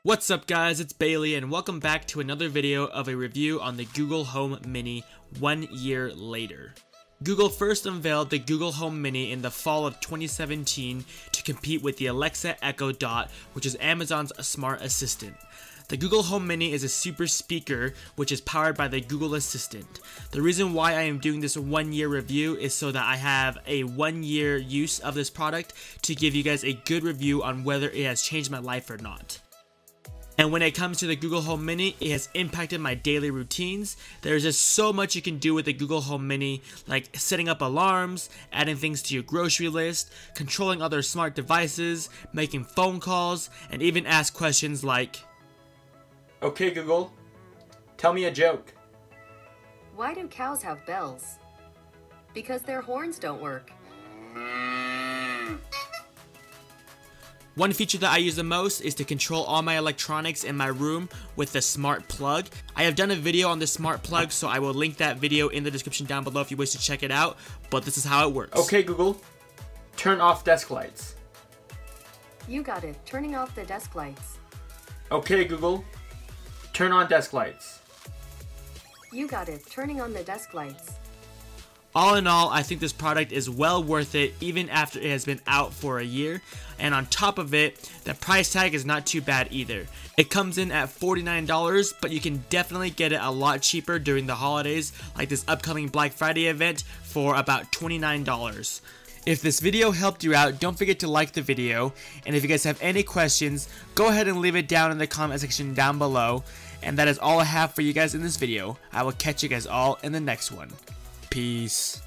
What's up guys, it's Bailey and welcome back to another video of a review on the Google Home Mini 1 year later. Google first unveiled the Google Home Mini in the fall of 2017 to compete with the Alexa Echo Dot, which is Amazon's smart assistant. The Google Home Mini is a super speaker which is powered by the Google Assistant. The reason why I am doing this 1 year review is so that I have a 1 year use of this product to give you guys a good review on whether it has changed my life or not. And when it comes to the Google Home Mini, it has impacted my daily routines. There's just so much you can do with the Google Home Mini, like setting up alarms, adding things to your grocery list, controlling other smart devices, making phone calls, and even ask questions like, "Okay Google, tell me a joke." Why do cows have bells? Because their horns don't work. One feature that I use the most is to control all my electronics in my room with the smart plug. I have done a video on the smart plug, so I will link that video in the description down below if you wish to check it out, but this is how it works. Okay Google, turn off desk lights. You got it, turning off the desk lights. Okay Google, turn on desk lights. You got it, turning on the desk lights. All in all, I think this product is well worth it even after it has been out for a year, and on top of it, the price tag is not too bad either. It comes in at $49, but you can definitely get it a lot cheaper during the holidays, like this upcoming Black Friday event for about $29. If this video helped you out, don't forget to like the video, and if you guys have any questions, go ahead and leave it down in the comment section down below, and that is all I have for you guys in this video. I will catch you guys all in the next one. Peace.